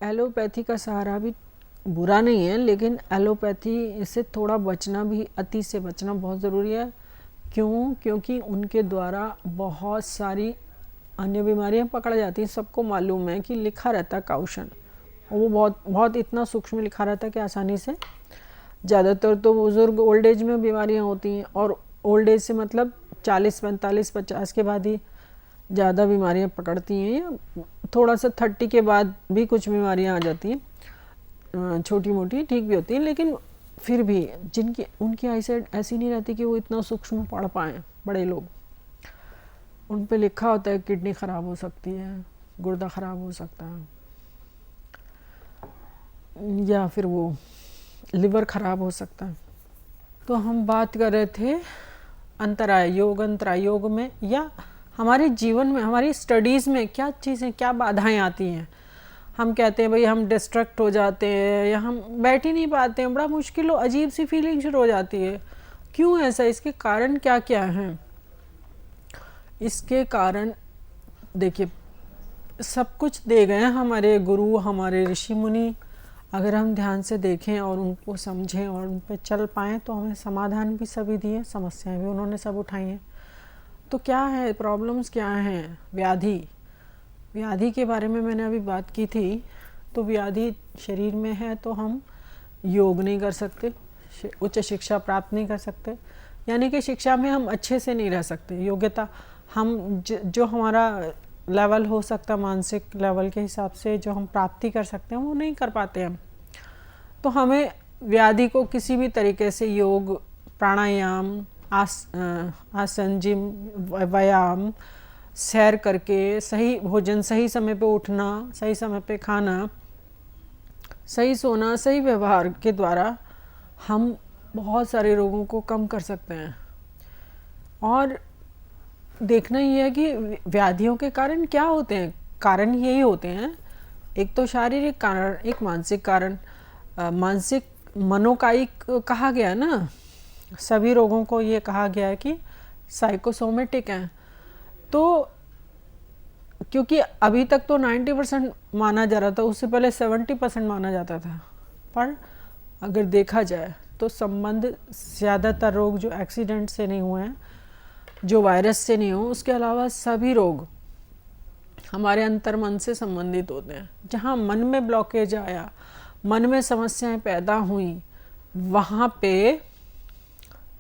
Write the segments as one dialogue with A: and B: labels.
A: Allopathy का सहारा भी बुरा नहीं है, लेकिन एलोपैथी से थोड़ा बचना भी, अति से बचना बहुत ज़रूरी है। क्यों? क्योंकि उनके द्वारा बहुत सारी अन्य बीमारियां पकड़ जाती हैं। सबको मालूम है कि लिखा रहता है काउशन, और वो बहुत बहुत इतना सूक्ष्म लिखा रहता है कि आसानी से, ज़्यादातर तो बुज़ुर्ग ओल्ड एज में बीमारियां होती हैं, और ओल्ड एज से मतलब 40, 45, 50 के बाद ही ज़्यादा बीमारियां पकड़ती हैं, या थोड़ा सा 30 के बाद भी कुछ बीमारियां आ जाती हैं, छोटी मोटी ठीक भी होती हैं, लेकिन फिर भी जिनकी उनकी आईसाइट ऐसी नहीं रहती कि वो इतना सूक्ष्म पढ़ पाएँ। बड़े लोग, उन पे लिखा होता है किडनी ख़राब हो सकती है, गुर्दा ख़राब हो सकता है, या फिर वो लिवर ख़राब हो सकता है। तो हम बात कर रहे थे अंतराय योग, अंतराय योग में या हमारे जीवन में, हमारी स्टडीज़ में क्या चीज़ें, क्या बाधाएं आती हैं। हम कहते हैं भाई हम डिस्ट्रैक्ट हो जाते हैं, या हम बैठ ही नहीं पाते हैं, बड़ा मुश्किल हो, अजीब सी फीलिंग शुरू हो जाती है। क्यों ऐसा? इसके कारण क्या क्या हैं? इसके कारण देखिए, सब कुछ दे गए हैं हमारे गुरु, हमारे ऋषि मुनि। अगर हम ध्यान से देखें और उनको समझें और उन पर चल पाएँ तो हमें समाधान भी सभी दिए, समस्याएं भी उन्होंने सब उठाई हैं। तो क्या है प्रॉब्लम्स, क्या हैं? व्याधि के बारे में मैंने अभी बात की थी। तो व्याधि शरीर में है तो हम योग नहीं कर सकते, उच्च शिक्षा प्राप्त नहीं कर सकते, यानी कि शिक्षा में हम अच्छे से नहीं रह सकते। योग्यता हम जो हमारा लेवल हो सकता, मानसिक लेवल के हिसाब से जो हम प्राप्ति कर सकते हैं वो नहीं कर पाते हम। तो हमें व्याधि को किसी भी तरीके से योग, प्राणायाम, आसन, जिम, व्यायाम, सैर करके, सही भोजन, सही समय पे उठना, सही समय पे खाना, सही सोना, सही व्यवहार के द्वारा हम बहुत सारे रोगों को कम कर सकते हैं। और देखना ये है कि व्याधियों के कारण क्या होते हैं। कारण यही होते हैं, एक तो शारीरिक कारण, एक मानसिक कारण। मानसिक मनोकायिक कहा गया ना, सभी रोगों को ये कहा गया है कि साइकोसोमेटिक हैं। तो क्योंकि अभी तक तो 90% माना जा रहा था, उससे पहले 70% माना जाता था। पर अगर देखा जाए तो संबंध, ज़्यादातर रोग जो एक्सीडेंट से नहीं हुए हैं, जो वायरस से नहीं हो, उसके अलावा सभी रोग हमारे अंतर्मन से संबंधित होते हैं। जहाँ मन में ब्लॉकेज आया, मन में समस्याएं पैदा हुई, वहाँ पे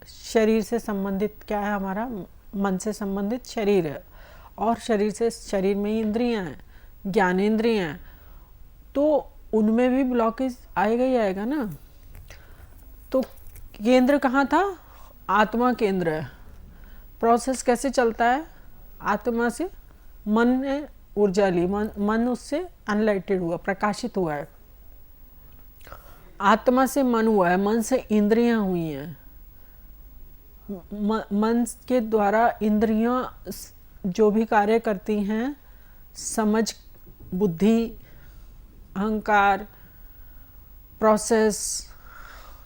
A: शरीर से संबंधित क्या है, हमारा मन से संबंधित शरीर है, और शरीर में ही इंद्रियां हैं, ज्ञानेंद्रियां हैं, तो उनमें भी ब्लॉकेज आएगा ही आएगा ना। तो केंद्र कहाँ था? आत्मा केंद्र है। प्रोसेस कैसे चलता है? आत्मा से मन ने ऊर्जा ली, मन उससे अनलाइटेड हुआ, प्रकाशित हुआ है। आत्मा से मन हुआ है, मन से इंद्रियां हुई हैं, मन के द्वारा इंद्रियां जो भी कार्य करती हैं, समझ, बुद्धि, अहंकार, प्रोसेस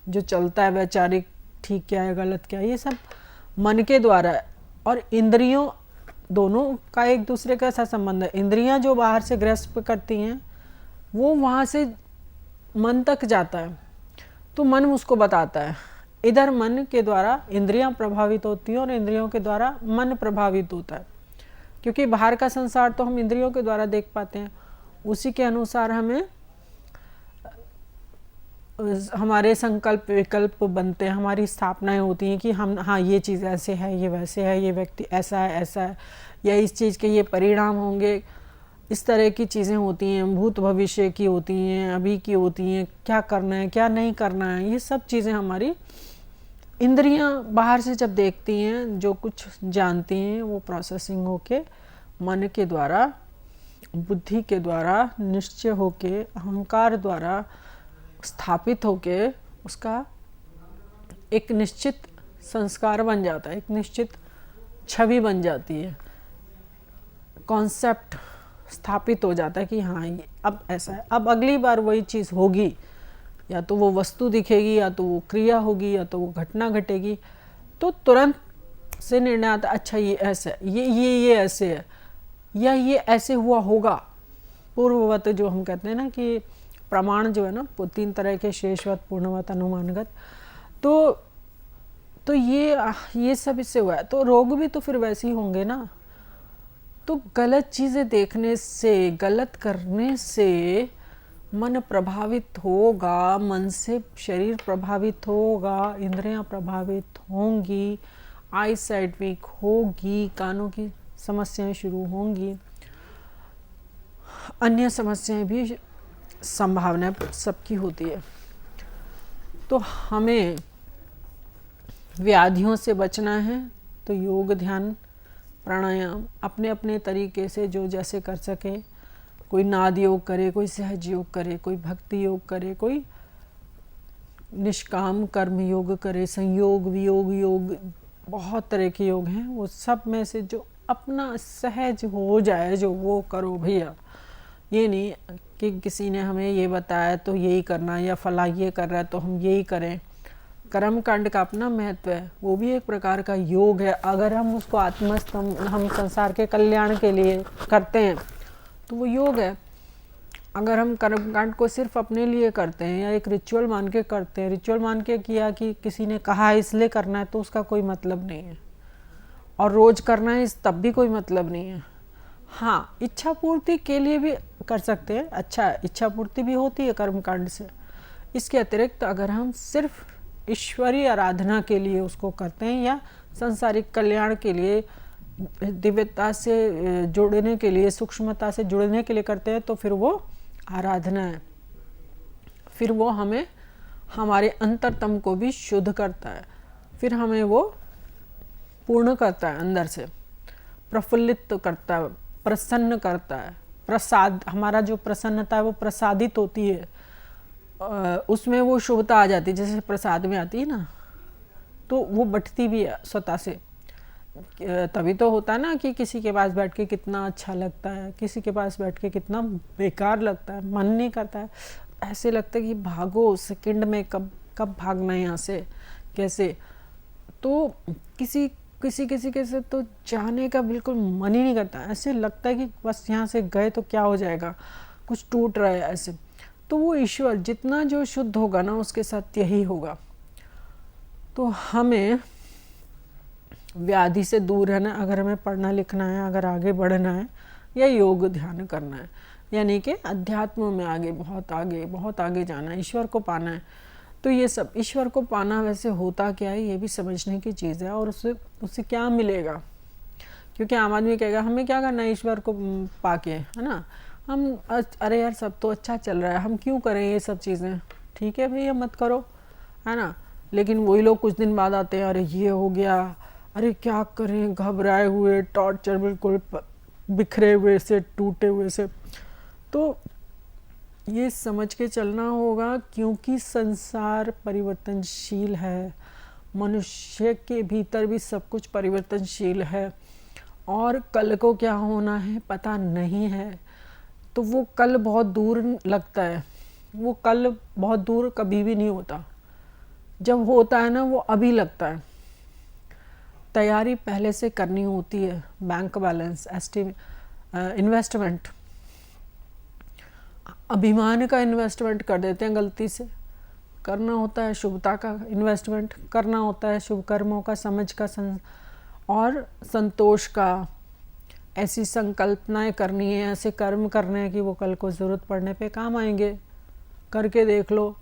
A: जो चलता है वैचारिक, ठीक क्या है गलत क्या है, ये सब मन के द्वारा है। और इंद्रियों दोनों का एक दूसरे का ऐसा संबंध है। इंद्रियां जो बाहर से ग्रस्त करती हैं वो वहाँ से मन तक जाता है, तो मन उसको बताता है। इधर मन के द्वारा इंद्रियां प्रभावित होती हैं और इंद्रियों के द्वारा मन प्रभावित होता है। क्योंकि बाहर का संसार तो हम इंद्रियों के द्वारा देख पाते हैं, उसी के अनुसार हमें हमारे संकल्प विकल्प बनते हैं, हमारी स्थापनाएं होती हैं कि हम, हाँ ये चीज़ ऐसे है, ये वैसे है, ये व्यक्ति ऐसा है, या इस चीज़ के ये परिणाम होंगे। इस तरह की चीज़ें होती हैं, भूत भविष्य की होती हैं, अभी की होती हैं, क्या करना है क्या नहीं करना है, ये सब चीज़ें हमारी इंद्रियां बाहर से जब देखती हैं, जो कुछ जानती हैं, वो प्रोसेसिंग होके मन के द्वारा, बुद्धि के द्वारा निश्चय होके, अहंकार द्वारा स्थापित होके उसका एक निश्चित संस्कार बन जाता है, एक निश्चित छवि बन जाती है, कॉन्सेप्ट स्थापित हो जाता है कि हाँ ये अब ऐसा है, अब अगली बार वही चीज़ होगी, या तो वो वस्तु दिखेगी, या तो वो क्रिया होगी, या तो वो घटना घटेगी, तो तुरंत से निर्णय आता, अच्छा ये ऐसा है, ये ऐसे है, या ये ऐसे हुआ होगा। पूर्ववत जो हम कहते हैं ना कि प्रमाण जो है ना, 3 तरह के, शेषवत, पूर्णवत, अनुमानगत, तो ये सब इससे हुआ है। तो रोग भी तो फिर वैसे ही होंगे ना। तो गलत चीज़ें देखने से, गलत करने से मन प्रभावित होगा, मन से शरीर प्रभावित होगा, इंद्रियां प्रभावित होंगी, आई साइट वीक होगी, कानों की समस्याएं शुरू होंगी, अन्य समस्याएं भी संभावना सबकी होती है। तो हमें व्याधियों से बचना है तो योग, ध्यान, प्राणायाम अपने अपने तरीके से जो जैसे कर सके, कोई नाद योग करे, कोई सहज योग करे, कोई भक्ति योग करे, कोई निष्काम कर्म योग करे, संयोग, वियोग योग, बहुत तरह के योग हैं। वो सब में से जो अपना सहज हो जाए जो वो करो भैया। ये नहीं कि किसी ने हमें ये बताया तो यही करना, या फला ये कर रहा है तो हम यही करें। कर्म कांड का अपना महत्व है, वो भी एक प्रकार का योग है। अगर हम उसको आत्मस्थ, हम संसार के कल्याण के लिए करते हैं तो वो योग है। अगर हम कर्म कांड को सिर्फ अपने लिए करते हैं या एक रिचुअल मान के करते हैं, रिचुअल मान के किया कि किसी ने कहा है इसलिए करना है, तो उसका कोई मतलब नहीं है। और रोज करना है इस तब भी कोई मतलब नहीं है। हाँ, इच्छा पूर्ति के लिए भी कर सकते हैं, अच्छा इच्छा पूर्ति भी होती है कर्म कांड से। इसके अतिरिक्त अगर हम सिर्फ ईश्वरीय आराधना के लिए उसको करते हैं या सांसारिक कल्याण के लिए, दिव्यता से जुड़ने के लिए, सूक्ष्मता से जुड़ने के लिए करते हैं, तो फिर वो आराधना है। फिर वो हमें हमारे अंतरतम को भी शुद्ध करता है, फिर हमें वो पूर्ण करता है, अंदर से प्रफुल्लित करता है, प्रसन्न करता है। प्रसाद, हमारा जो प्रसन्नता है वो प्रसादित होती है, उसमें वो शुभता आ जाती है, जैसे प्रसाद में आती है ना, तो वो बढ़ती भी है स्वतः से। तभी तो होता है ना कि किसी के पास बैठ के कितना अच्छा लगता है, किसी के पास बैठ के कितना बेकार लगता है, मन नहीं करता है, ऐसे लगता है कि भागो सेकंड में, कब भागना है यहाँ से, कैसे। तो किसी के से तो जाने का बिल्कुल मन ही नहीं करता, ऐसे लगता है कि बस यहाँ से गए तो क्या हो जाएगा, कुछ टूट रहा है ऐसे। तो वो ईश्वर जितना जो शुद्ध होगा ना उसके साथ यही होगा। तो हमें व्याधि से दूर रहना, अगर हमें पढ़ना लिखना है, अगर आगे बढ़ना है या योग ध्यान करना है, यानी कि अध्यात्म में आगे, बहुत आगे जाना है, ईश्वर को पाना है। तो ये सब ईश्वर को पाना वैसे होता क्या है, ये भी समझने की चीज़ है। और उससे क्या मिलेगा, क्योंकि आम आदमी कहेगा हमें क्या करना है ईश्वर को पाके, है ना। हम अरे यार सब तो अच्छा चल रहा है, हम क्यों करें ये सब चीज़ें, ठीक है भैया मत करो, है ना। लेकिन वही लोग कुछ दिन बाद आते हैं, अरे ये हो गया, अरे क्या करें, घबराए हुए, टॉर्चर, बिल्कुल बिखरे हुए से, टूटे हुए से। तो ये समझ के चलना होगा, क्योंकि संसार परिवर्तनशील है, मनुष्य के भीतर भी सब कुछ परिवर्तनशील है, और कल को क्या होना है पता नहीं है। तो वो कल बहुत दूर लगता है, वो कल बहुत दूर कभी भी नहीं होता, जब होता है ना वो अभी लगता है। तैयारी पहले से करनी होती है, बैंक बैलेंस, इन्वेस्टमेंट, अभिमान का इन्वेस्टमेंट कर देते हैं गलती से। करना होता है शुभता का इन्वेस्टमेंट, करना होता है शुभ कर्मों का, समझ का, और संतोष का। ऐसी संकल्पनाएं करनी है, ऐसे कर्म करने हैं कि वो कल को ज़रूरत पड़ने पे काम आएंगे। करके देख लो।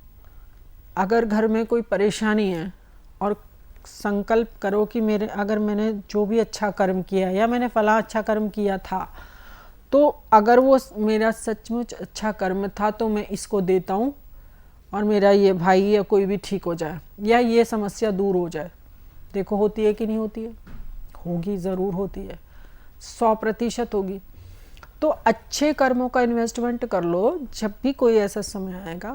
A: अगर घर में कोई परेशानी है और संकल्प करो कि अगर मैंने जो भी अच्छा कर्म किया या मैंने फला अच्छा कर्म किया था, तो अगर वो मेरा सचमुच अच्छा कर्म था तो मैं इसको देता हूँ और मेरा ये भाई या कोई भी ठीक हो जाए, या ये समस्या दूर हो जाए। देखो होती है कि नहीं होती है? होगी, ज़रूर होती है, 100% होगी। तो अच्छे कर्मों का इन्वेस्टमेंट कर लो, जब भी कोई ऐसा समय आएगा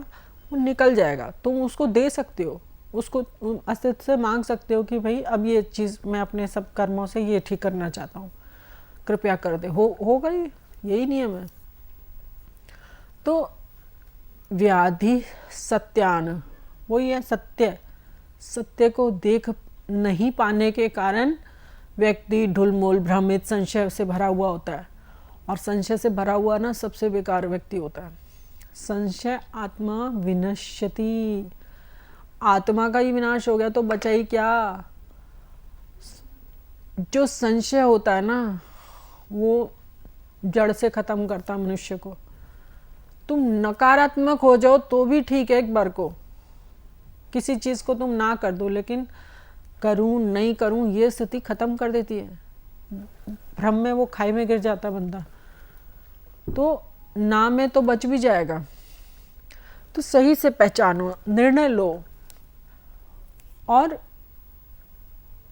A: वो निकल जाएगा। तुम उसको दे सकते हो, उसको अस्तित्व से मांग सकते हो कि भाई अब ये चीज़ मैं अपने सब कर्मों से ये ठीक करना चाहता हूँ, कृपया कर दे। होगा ही, यही नियम है। तो व्याधि सत्यान, वही है सत्य को देख नहीं पाने के कारण व्यक्ति ढुलमुल, भ्रमित, संशय से भरा हुआ होता है। और संशय से भरा हुआ ना सबसे बेकार व्यक्ति होता है। संशय आत्मा विनश्यति, आत्मा का ही विनाश हो गया तो बचा ही क्या। जो संशय होता है ना वो जड़ से खत्म करता मनुष्य को। तुम नकारात्मक हो जाओ तो भी ठीक है, एक बार को किसी चीज को तुम ना कर दो, लेकिन करूं नहीं करूं ये स्थिति खत्म कर देती है। भ्रम में वो खाई में गिर जाता बंदा, तो ना में तो बच भी जाएगा। तो सही से पहचानो, निर्णय लो और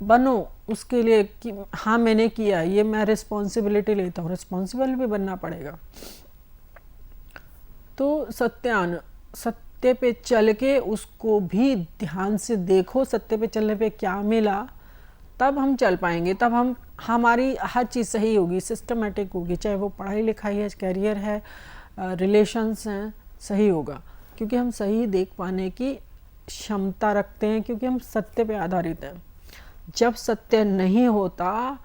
A: बनो उसके लिए कि हाँ मैंने किया, ये मैं रिस्पॉन्सिबिलिटी लेता हूँ। रिस्पॉन्सिबल भी बनना पड़ेगा। तो सत्य पे चल के उसको भी ध्यान से देखो, सत्य पे चलने पे क्या मिला, तब हम चल पाएंगे। तब हमारी हर चीज़ सही होगी, सिस्टमेटिक होगी, चाहे वो पढ़ाई लिखाई है, करियर है, रिलेशंस हैं, सही होगा। क्योंकि हम सही देख पाने की क्षमता रखते हैं, क्योंकि हम सत्य पे आधारित हैं। जब सत्य नहीं होता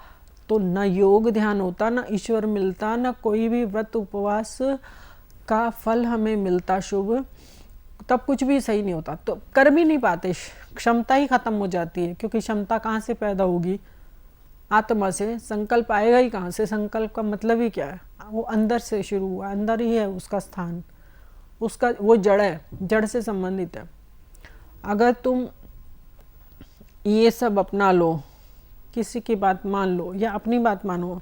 A: तो न योग ध्यान होता, न ईश्वर मिलता, न कोई भी व्रत उपवास का फल हमें मिलता शुभ, तब कुछ भी सही नहीं होता। तो कर भी नहीं पाते, क्षमता ही खत्म हो जाती है। क्योंकि क्षमता कहाँ से पैदा होगी? आत्मा से। संकल्प आएगा ही कहाँ से? संकल्प का मतलब ही क्या है? वो अंदर से शुरू हुआ, अंदर ही है उसका स्थान, उसका वो जड़ है, जड़ से संबंधित है। अगर तुम ये सब अपना लो, किसी की बात मान लो या अपनी बात मानो,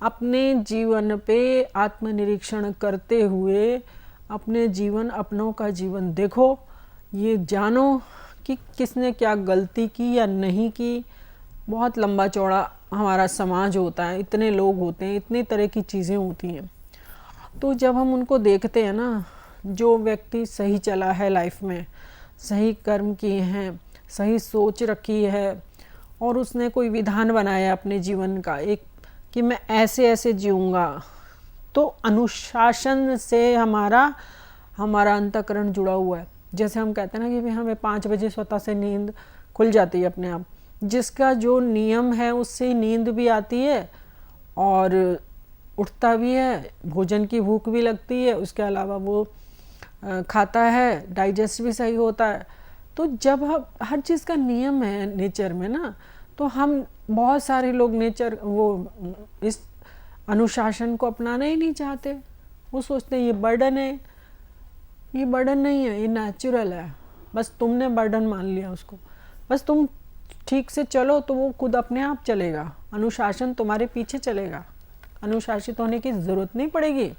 A: अपने जीवन पे आत्मनिरीक्षण करते हुए अपने जीवन, अपनों का जीवन देखो, ये जानो कि किसने क्या गलती की या नहीं की। बहुत लंबा चौड़ा हमारा समाज होता है, इतने लोग होते हैं, इतनी तरह की चीज़ें होती हैं। तो जब हम उनको देखते हैं ना, जो व्यक्ति सही चला है लाइफ में, सही कर्म किए हैं, सही सोच रखी है, और उसने कोई विधान बनाया अपने जीवन का एक कि मैं ऐसे ऐसे जीऊँगा, तो अनुशासन से हमारा अंतःकरण जुड़ा हुआ है। जैसे हम कहते हैं ना कि भाई हमें 5 बजे स्वतः से नींद खुल जाती है अपने आप। जिसका जो नियम है उससे ही नींद भी आती है और उठता भी है, भोजन की भूख भी लगती है, उसके अलावा वो खाता है, डाइजेस्ट भी सही होता है। तो जब हम हर चीज़ का नियम है नेचर में ना, तो हम बहुत सारे लोग नेचर वो इस अनुशासन को अपनाना ही नहीं चाहते। वो सोचते हैं ये बर्डन है। ये बर्डन नहीं है, ये नेचुरल है। बस तुमने बर्डन मान लिया उसको। बस तुम ठीक से चलो तो वो खुद अपने आप चलेगा, अनुशासन तुम्हारे पीछे चलेगा। अनुशासित होने की ज़रूरत नहीं पड़ेगी।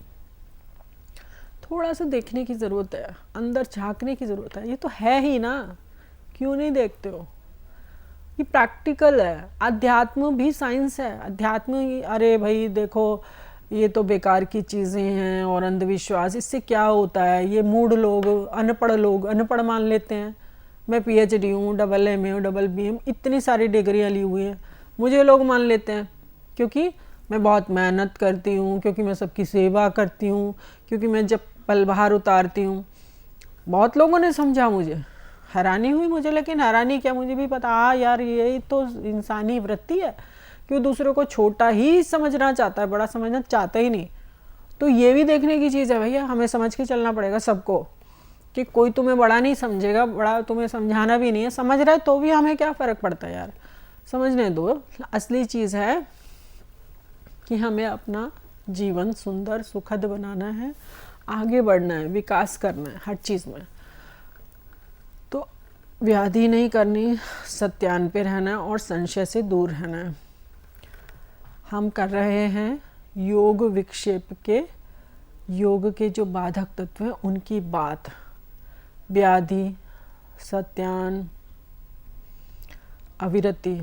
A: थोड़ा सा देखने की ज़रूरत है, अंदर झांकने की ज़रूरत है। ये तो है ही ना, क्यों नहीं देखते हो? ये प्रैक्टिकल है। अध्यात्म भी साइंस है। अध्यात्म अरे भाई देखो ये तो बेकार की चीज़ें हैं और अंधविश्वास, इससे क्या होता है? ये मूढ़ लोग, अनपढ़ मान लेते हैं। मैं PhD हूँ, MA हूँ, BM, इतनी सारी डिग्रियाँ ली हुई हैं, मुझे लोग मान लेते हैं क्योंकि मैं बहुत मेहनत करती हूँ, क्योंकि मैं सबकी सेवा करती हूँ, क्योंकि मैं जब पल बाहर उतारती हूँ। बहुत लोगों ने समझा, मुझे हैरानी हुई मुझे, लेकिन हैरानी क्या, मुझे भी पता यार यही तो इंसानी वृत्ति है कि वो दूसरे को छोटा ही समझना चाहता है, बड़ा समझना चाहता ही नहीं। तो ये भी देखने की चीज़ है भैया, हमें समझ के चलना पड़ेगा सबको कि कोई तुम्हें बड़ा नहीं समझेगा, बड़ा तुम्हें समझाना भी नहीं है। समझ रहा है तो भी हमें क्या फ़र्क पड़ता है यार, समझने दो। असली चीज़ है कि हमें अपना जीवन सुंदर सुखद बनाना है, आगे बढ़ना है, विकास करना है हर चीज़ में। तो व्याधि नहीं करनी, सत्यान पे रहना है और संशय से दूर रहना है। हम कर रहे हैं योग विक्षेप के, योग के जो बाधक तत्व हैं उनकी बात। व्याधि, सत्यान, अविरति।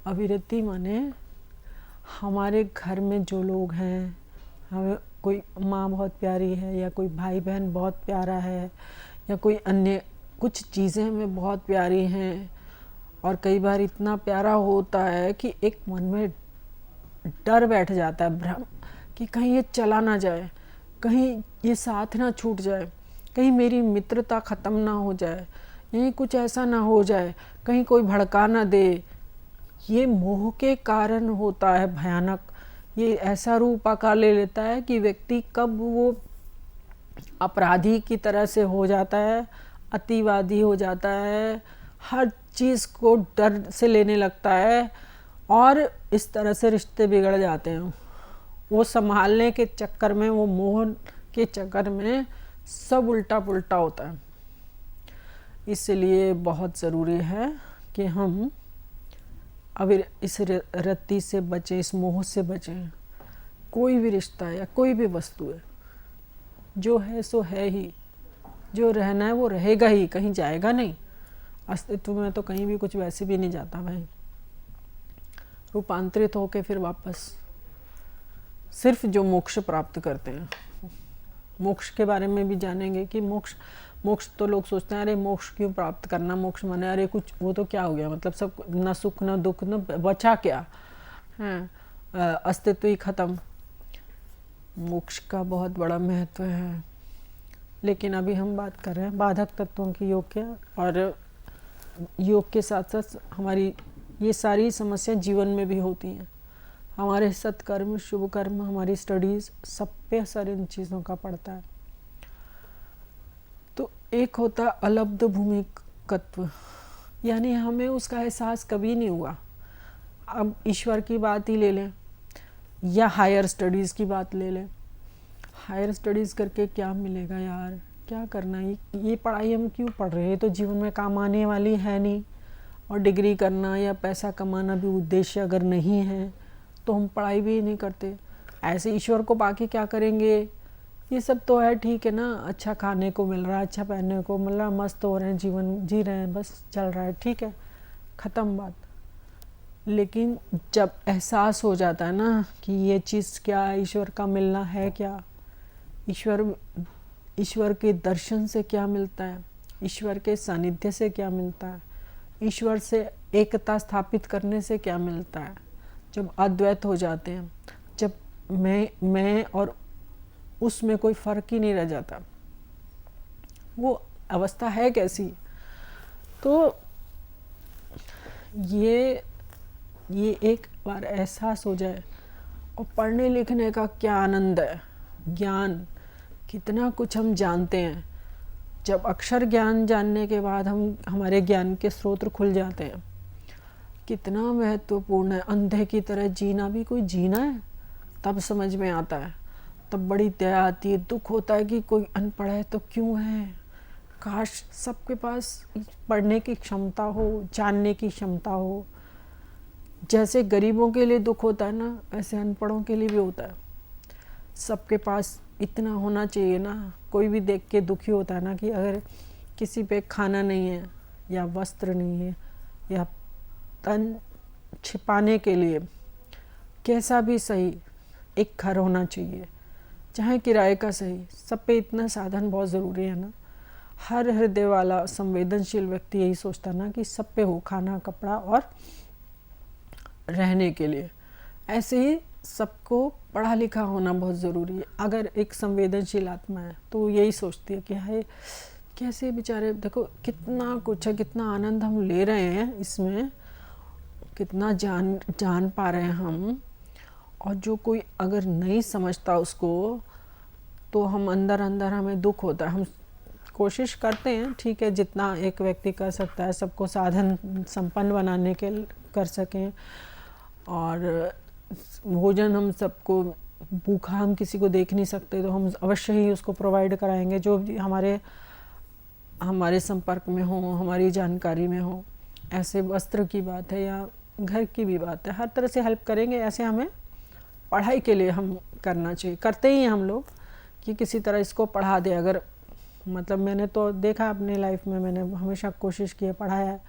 A: अविरति माने हमारे घर में जो लोग हैं, हमें कोई माँ बहुत प्यारी है या कोई भाई बहन बहुत प्यारा है या कोई अन्य कुछ चीज़ें हमें बहुत प्यारी हैं, और कई बार इतना प्यारा होता है कि एक मन में डर बैठ जाता है, भ्रम, कि कहीं ये चला ना जाए, कहीं ये साथ ना छूट जाए, कहीं मेरी मित्रता ख़त्म ना हो जाए, यहीं कुछ ऐसा ना हो जाए, कहीं कोई भड़का ना दे। ये मोह के कारण होता है भयानक। ये ऐसा रूप आकार ले लेता है कि व्यक्ति कब वो अपराधी की तरह से हो जाता है, अतिवादी हो जाता है, हर चीज़ को डर से लेने लगता है और इस तरह से रिश्ते बिगड़ जाते हैं। वो संभालने के चक्कर में, वो मोह के चक्कर में सब उल्टा पुल्टा होता है। इसलिए बहुत ज़रूरी है कि हम अब इस रत्ती से बचें, इस मोह से बचें। कोई भी रिश्ता है या कोई भी वस्तु है, जो है सो है ही, जो रहना है वो रहेगा ही, कहीं जाएगा नहीं। अस्तित्व में तो कहीं भी कुछ वैसे भी नहीं जाता भाई, रूपांतरित होके फिर वापस सिर्फ जो मोक्ष प्राप्त करते हैं। मोक्ष के बारे में भी जानेंगे कि मोक्ष तो लोग सोचते हैं अरे मोक्ष क्यों प्राप्त करना, मोक्ष माने अरे कुछ वो तो क्या हो गया, मतलब सब न सुख न दुख न बचा क्या है, अस्तित्व ही खत्म। मोक्ष का बहुत बड़ा महत्व है, लेकिन अभी हम बात कर रहे हैं बाधक तत्वों की योग के, और योग के साथ साथ हमारी ये सारी समस्या जीवन में भी होती हैं। हमारे सत्कर्म, शुभ कर्म, हमारी स्टडीज़, सब पे असर इन चीज़ों का पड़ता है। तो एक होता अलब्ध भूमिकत्व, यानी हमें उसका एहसास कभी नहीं हुआ। अब ईश्वर की बात ही ले लें या हायर स्टडीज़ की बात ले लें। हायर स्टडीज़ करके क्या मिलेगा यार, क्या करना है, ये पढ़ाई हम क्यों पढ़ रहे हैं, तो जीवन में काम आने वाली है नहीं। और डिग्री करना या पैसा कमाना भी उद्देश्य अगर नहीं है तो हम पढ़ाई भी नहीं करते। ऐसे ईश्वर को पाके क्या करेंगे। ये सब तो है ठीक है ना, अच्छा खाने को मिल रहा है, अच्छा पहनने को मिल रहा है, मस्त हो रहे हैं, जीवन जी रहे हैं, बस चल रहा है, ठीक है, ख़त्म बात। लेकिन जब एहसास हो जाता है ना कि ये चीज़ क्या है, ईश्वर का मिलना है क्या, ईश्वर के दर्शन से क्या मिलता है, ईश्वर के सानिध्य से क्या मिलता है, ईश्वर से एकता स्थापित करने से क्या मिलता है, जब अद्वैत हो जाते हैं, जब मैं और उसमें कोई फ़र्क ही नहीं रह जाता, वो अवस्था है कैसी। तो ये एक बार एहसास हो जाए, और पढ़ने लिखने का क्या आनंद है, ज्ञान कितना कुछ हम जानते हैं। जब अक्षर ज्ञान जानने के बाद हमारे ज्ञान के स्रोत खुल जाते हैं, कितना महत्वपूर्ण है। अंधे की तरह जीना भी कोई जीना है, तब समझ में आता है, तब बड़ी दया आती है, दुख होता है कि कोई अनपढ़ है तो क्यों है। काश सबके पास पढ़ने की क्षमता हो, जानने की क्षमता हो। जैसे गरीबों के लिए दुख होता है ना, वैसे अनपढ़ों के लिए भी होता है। सबके पास इतना होना चाहिए ना। कोई भी देख के दुखी होता है ना कि अगर किसी पे खाना नहीं है या वस्त्र नहीं है या तन छिपाने के लिए कैसा भी सही एक घर होना चाहिए, चाहे किराए का सही, सब पे इतना साधन बहुत ज़रूरी है ना। हर हृदय वाला संवेदनशील व्यक्ति यही सोचता ना कि सब पे हो खाना, कपड़ा और रहने के लिए। ऐसे ही सबको पढ़ा लिखा होना बहुत ज़रूरी है। अगर एक संवेदनशील आत्मा है तो यही सोचती है कि हाय कैसे बेचारे, देखो कितना कुछ है, कितना आनंद हम ले रहे हैं इसमें, कितना जान पा रहे हैं हम। और जो कोई अगर नहीं समझता उसको, तो हम अंदर हमें दुख होता है। हम कोशिश करते हैं, ठीक है, जितना एक व्यक्ति कर सकता है, सबको साधन संपन्न बनाने के कर सकें। और भोजन हम सबको, भूखा हम किसी को देख नहीं सकते, तो हम अवश्य ही उसको प्रोवाइड कराएंगे जो भी हमारे संपर्क में हो, हमारी जानकारी में हो। ऐसे वस्त्र की बात है या घर की भी बात है, हर तरह से हेल्प करेंगे। ऐसे हमें पढ़ाई के लिए हम करना चाहिए, करते ही हैं हम लोग कि किसी तरह इसको पढ़ा दे। अगर मतलब मैंने तो देखा अपनी लाइफ में, मैंने हमेशा कोशिश की है, पढ़ाया है।